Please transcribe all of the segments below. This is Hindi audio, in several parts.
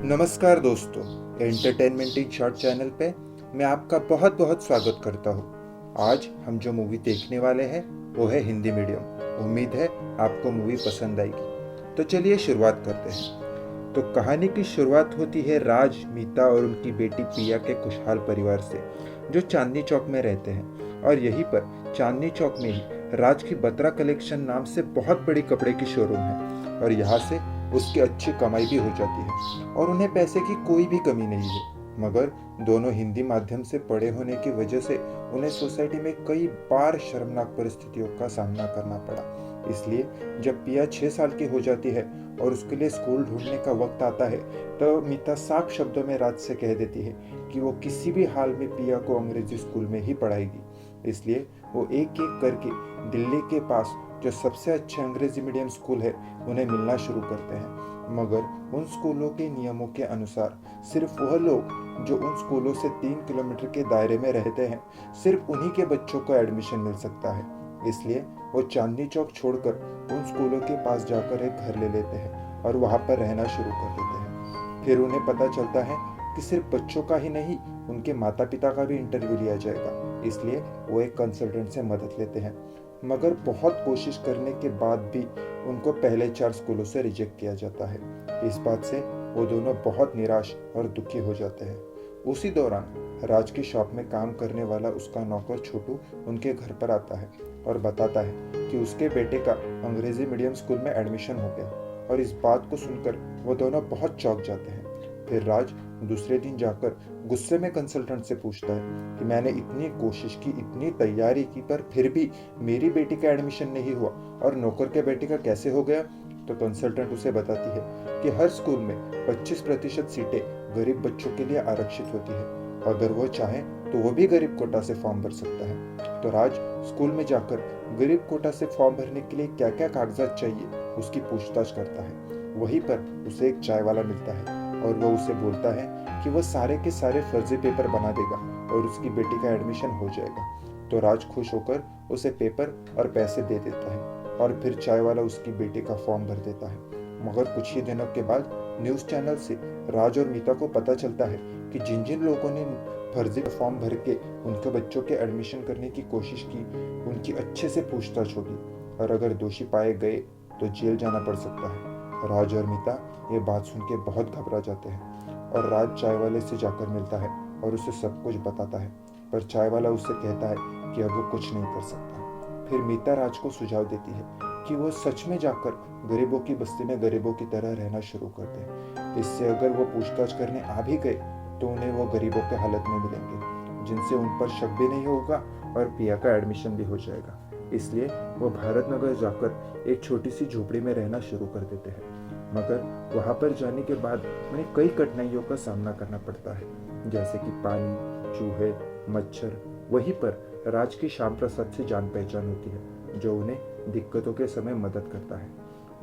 नमस्कार दोस्तों, एंटरटेनमेंट इन शॉर्ट चैनल पे मैं आपका बहुत बहुत स्वागत करता हूँ। आज हम जो मूवी देखने वाले हैं वो है हिंदी मीडियम। उम्मीद है आपको मूवी पसंद आएगी। तो चलिए शुरुआत करते हैं। तो कहानी की शुरुआत होती है राज, मीता और उनकी बेटी पिया के खुशहाल परिवार से, जो चांदनी चौक में रहते हैं। और यहीं पर चांदनी चौक में ही राज की बत्रा कलेक्शन नाम से बहुत बड़ी कपड़े की शोरूम है और यहाँ से उसकी अच्छी कमाई भी हो जाती है और उन्हें पैसे की कोई भी कमी नहीं है। मगर दोनों हिंदी माध्यम से पढ़े होने की वजह से उन्हें सोसाइटी में कई बार शर्मनाक परिस्थितियों का सामना करना पड़ा। इसलिए जब पिया 6 साल की हो जाती है और उसके लिए स्कूल ढूंढने का वक्त आता है, तो मीता साफ शब्दों में राज से कह देती है कि वो किसी भी हाल में पिया को अंग्रेजी स्कूल में ही पढ़ाएगी। इसलिए वो एक एक करके दिल्ली के पास जो सबसे अच्छे अंग्रेजी मीडियम स्कूल है उन्हें मिलना शुरू करते हैं। मगर उन स्कूलों के नियमों के अनुसार सिर्फ वह लोग जो उन स्कूलों से 3 किलोमीटर के दायरे में रहते हैं, सिर्फ उन्हीं के बच्चों को एडमिशन मिल सकता है। इसलिए वो चांदनी चौक छोड़कर उन स्कूलों के पास जाकर एक घर ले लेते हैं और वहां पर रहना शुरू कर देते हैं। फिर उन्हें पता चलता है कि सिर्फ बच्चों का ही नहीं, उनके माता पिता का भी इंटरव्यू लिया जाएगा। इसलिए वो एक कंसल्टेंट से मदद लेते हैं। मगर बहुत कोशिश करने के बाद भी उनको पहले 4 स्कूलों से रिजेक्ट किया जाता है। इस बात से वो दोनों बहुत निराश और दुखी हो जाते हैं। उसी दौरान राज की शॉप में काम करने वाला उसका नौकर छोटू उनके घर पर आता है और बताता है कि उसके बेटे का अंग्रेजी मीडियम स्कूल में एडमिशन हो गया। और इस बात को सुनकर वो दोनों बहुत चौंक जाते हैं। फिर राज दूसरे दिन जाकर गुस्से में कंसल्टेंट से पूछता है कि मैंने इतनी कोशिश की, इतनी तैयारी की, पर फिर भी मेरी बेटी का एडमिशन नहीं हुआ और नौकर के बेटे का कैसे हो गया। तो कंसल्टेंट उसे बताती है कि हर स्कूल में 25% सीटें गरीब बच्चों के लिए आरक्षित होती है। अगर वो चाहे तो वो भी गरीब कोटा से फॉर्म भर सकता है। तो राज स्कूल में जाकर गरीब कोटा से फॉर्म भरने के लिए क्या क्या कागजात चाहिए उसकी पूछताछ करता है। वहीं पर उसे एक चाय वाला मिलता है और वो उसे बोलता है कि वो सारे के सारे फर्जी पेपर बना देगा और उसकी बेटी का एडमिशन हो जाएगा। तो राज खुश होकर उसे पेपर और पैसे दे देता है और फिर चाय वाला उसकी बेटी का फॉर्म भर देता है। मगर कुछ ही दिनों के बाद न्यूज़ चैनल से राज और मीता को पता चलता है कि जिन जिन लोगों ने फर्जी फॉर्म भर के उनके बच्चों के एडमिशन करने की कोशिश की, उनकी अच्छे से पूछताछ होगी और अगर दोषी पाए गए तो जेल जाना पड़ सकता है। राज और मीता ये बात सुन के बहुत घबरा जाते हैं और राज चाय वाले से जाकर मिलता है और उसे सब कुछ बताता है। पर चाय वाला उससे कहता है कि अब वो कुछ नहीं कर सकता। फिर मीता राज को सुझाव देती है कि वो सच में जाकर गरीबों की बस्ती में गरीबों की तरह रहना शुरू कर दें। इससे अगर वो पूछताछ करने आ भी गए तो उन्हें वो गरीबों के हालत में मिलेंगे, जिनसे उन पर शक भी नहीं होगा और पिया का एडमिशन भी हो जाएगा। इसलिए वो भारत नगर जाकर एक छोटी सी झोपड़ी में रहना शुरू कर देते हैं। मगर वहां पर जाने के बाद उन्हें कई कठिनाइयों का सामना करना पड़ता है, जैसे कि पानी, चूहे, मच्छर। वहीं पर राज की श्याम प्रसाद से जान पहचान होती है, जो उन्हें दिक्कतों के समय मदद करता है।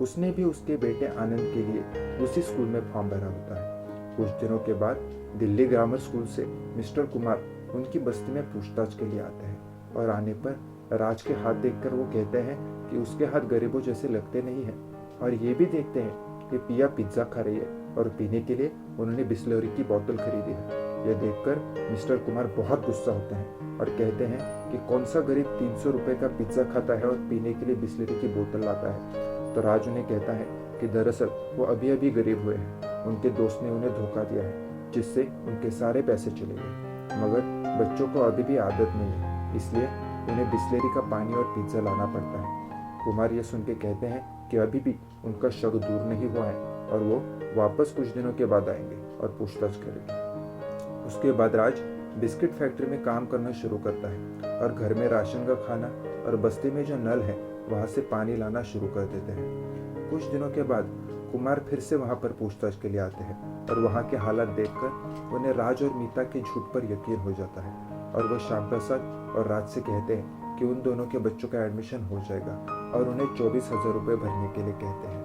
उसने भी उसके बेटे आनंद के लिए उसी स्कूल में फॉर्म भरा होता है। कुछ दिनों के बाद दिल्ली ग्रामर स्कूल से मिस्टर कुमार उनकी बस्ती में पूछताछ के लिए आते हैं और आने पर राज के हाथ देखकर वो कहते हैं कि उसके हाथ गरीबों जैसे लगते नहीं हैं और ये भी देखते हैं कि पिया पिज्जा खा रही है और पीने के लिए उन्होंने बिस्लरी की बोतल खरीदी है। यह देखकर मिस्टर कुमार बहुत गुस्सा होते हैं और कहते हैं कि कौन सा गरीब 300 रुपए का पिज्जा खाता है और पीने के लिए बिस्लरी की बोतल लाता है। तो राज उन्हें कहता है कि दरअसल वो अभी अभी गरीब हुए हैं, उनके दोस्त ने उन्हें धोखा दिया है जिससे उनके सारे पैसे चले गए। मगर बच्चों को अभी भी आदत नहीं है, इसलिए उन्हें बिस्लरी का पानी और पिज्जा लाना पड़ता है। कुमार ये सुन के कहते हैं कि अभी भी उनका शक दूर नहीं हुआ है और वो वापस कुछ दिनों के बाद आएंगे और पूछताछ करेंगे। उसके बाद राज बिस्किट फैक्ट्री में काम करना शुरू करता है और घर में राशन का खाना और बस्ती में जो नल है वहां से पानी लाना शुरू कर देते हैं। कुछ दिनों के बाद कुमार फिर से वहां पर पूछताछ के लिए आते हैं और वहां के हालात देखकर उन्हें राज और मीता के झूठ पर यकीन हो जाता है और वो श्याम प्रसाद और राज से कहते हैं कि उन दोनों के बच्चों का एडमिशन हो जाएगा और उन्हें 24,000 रुपये भरने के लिए कहते हैं।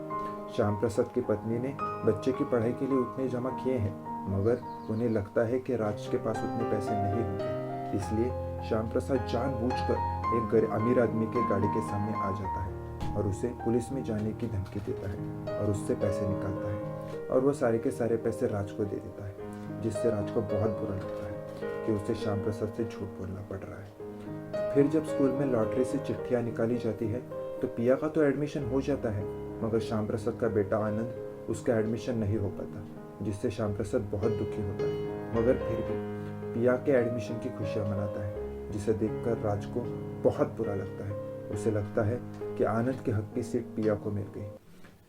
श्याम प्रसाद की पत्नी ने बच्चे की पढ़ाई के लिए उतने जमा किए हैं, मगर उन्हें लगता है कि राज के पास उतने पैसे नहीं होंगे। इसलिए श्याम प्रसाद जानबूझकर एक अमीर आदमी के गाड़ी के सामने आ जाता है और उसे पुलिस में जाने की धमकी देता है और उससे पैसे निकालता है। और वो सारे के सारे पैसे राज को दे देता है, जिससे राज को बहुत बुरा लगता है कि उसे श्याम प्रसाद से झूठ बोलना पड़ रहा है। फिर जब स्कूल में लॉटरी से चिट्ठियाँ निकाली जाती है तो पिया का तो एडमिशन हो जाता है, मगर श्याम प्रसाद का बेटा आनंद उसका एडमिशन नहीं हो पाता, जिससे श्याम प्रसाद बहुत दुखी होता है। मगर फिर भी पिया के एडमिशन की खुशियाँ मनाता है, जिसे देखकर राज को बहुत बुरा लगता है। उसे लगता है कि आनंद के हक की सीट पिया को मिल गई।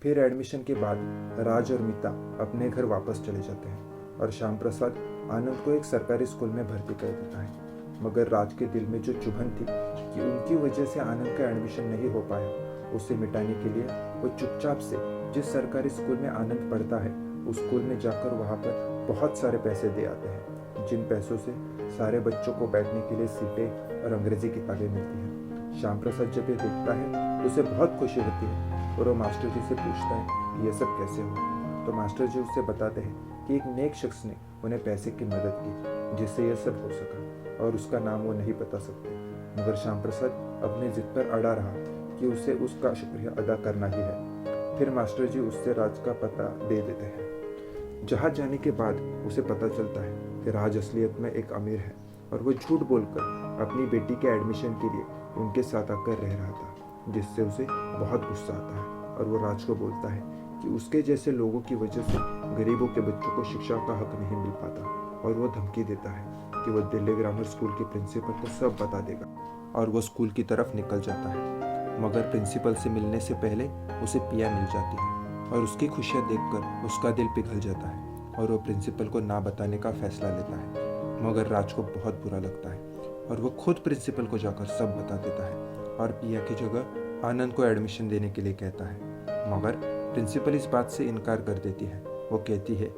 फिर एडमिशन के बाद राज और मीता अपने घर वापस चले जाते हैं और श्याम प्रसाद आनंद को एक सरकारी स्कूल में भर्ती कर देता है। मगर राज के दिल में जो चुभन थी कि उनकी वजह से आनंद का एडमिशन नहीं हो पाया, उसे मिटाने के लिए वो चुपचाप से जिस सरकारी स्कूल में आनंद पढ़ता है उस स्कूल में जाकर वहाँ पर बहुत सारे पैसे दे आते हैं, जिन पैसों से सारे बच्चों को बैठने के लिए सीटें और अंग्रेजी किताबें मिलती हैं। श्याम प्रसाद जब ये देखता है तो उसे बहुत खुशी होती है और वो मास्टर जी से पूछता है कि ये सब कैसे हुआ। तो मास्टर जी उससे बताते हैं कि एक नेक शख्स ने उन्हें पैसे की मदद की, जिससे यह सब हो सका, और उसका नाम वो नहीं बता सकते। मगर श्याम प्रसाद अपनी जिद पर अड़ा रहा कि उसे उसका शुक्रिया अदा करना ही है। फिर मास्टर जी उससे राज का पता दे देते हैं। जहाँ जाने के बाद उसे पता चलता है कि राज असलियत में एक अमीर है और वो झूठ बोलकर अपनी बेटी के एडमिशन के लिए उनके साथ आकर रह रहा था, जिससे उसे बहुत गुस्सा आता है और वो राज को बोलता है कि उसके जैसे लोगों की वजह से गरीबों के बच्चों को शिक्षा का हक नहीं मिल पाता, और वो धमकी देता है कि वो दिल्ली ग्रामर स्कूल के प्रिंसिपल को सब बता देगा, और वो स्कूल की तरफ निकल जाता है। मगर प्रिंसिपल से मिलने से पहले उसे पिया मिल जाती है और उसकी खुशियाँ देखकर उसका दिल पिघल जाता है और वो प्रिंसिपल को ना बताने का फैसला लेता है। मगर राज को बहुत बुरा लगता है और वो खुद प्रिंसिपल को जाकर सब बता देता है और पिया की जगह आनंद को एडमिशन देने के लिए कहता है। मगर प्रिंसिपल इस बात से इनकार कर देती है। वो कहती है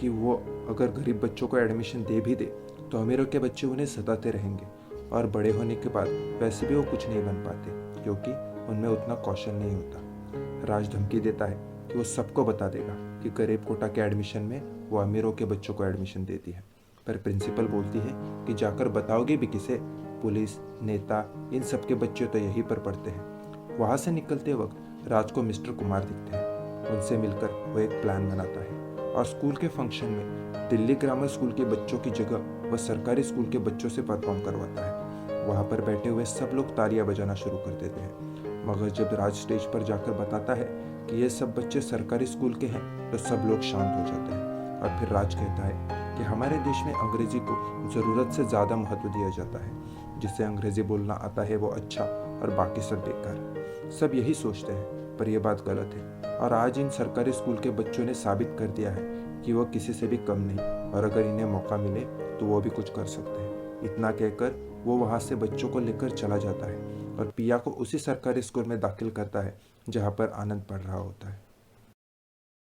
कि वो अगर गरीब बच्चों को एडमिशन दे भी दे तो अमीरों के बच्चे उन्हें सताते रहेंगे और बड़े होने के बाद वैसे भी वो कुछ नहीं बन पाते, क्योंकि उनमें उतना कौशल नहीं होता। राज धमकी देता है कि वो सबको बता देगा कि गरीब कोटा के एडमिशन में वो अमीरों के बच्चों को एडमिशन देती है। पर प्रिंसिपल बोलती है कि जाकर बताओगे भी किसे? पुलिस, नेता, इन सब के बच्चे तो यहीं पर पढ़ते हैं। वहाँ से निकलते वक्त राज को मिस्टर कुमार दिखते हैं। उनसे मिलकर वो एक प्लान बनाता है और स्कूल के फंक्शन में दिल्ली ग्रामर स्कूल के बच्चों की जगह वह सरकारी स्कूल के बच्चों से परफॉर्म करवाता है। वहाँ पर बैठे हुए सब लोग तालियां बजाना शुरू कर देते हैं। मगर जब राज स्टेज पर जाकर बताता है कि ये सब बच्चे सरकारी स्कूल के हैं तो सब लोग शांत हो जाते हैं। और फिर राज कहता है कि हमारे देश में अंग्रेजी को ज़रूरत से ज़्यादा महत्व दिया जाता है, जिससे अंग्रेजी बोलना आता है वो अच्छा और बाकी सब बेकार। सब यही सोचते हैं, पर यह बात गलत है और आज इन सरकारी स्कूल के बच्चों ने साबित कर दिया है कि वो किसी से भी कम नहीं, और अगर इन्हें मौका मिले तो वो भी कुछ कर सकते हैं। इतना कहकर वो वहाँ से बच्चों को लेकर चला जाता है और पिया को उसी सरकारी स्कूल में दाखिल करता है जहाँ पर आनंद पढ़ रहा होता है।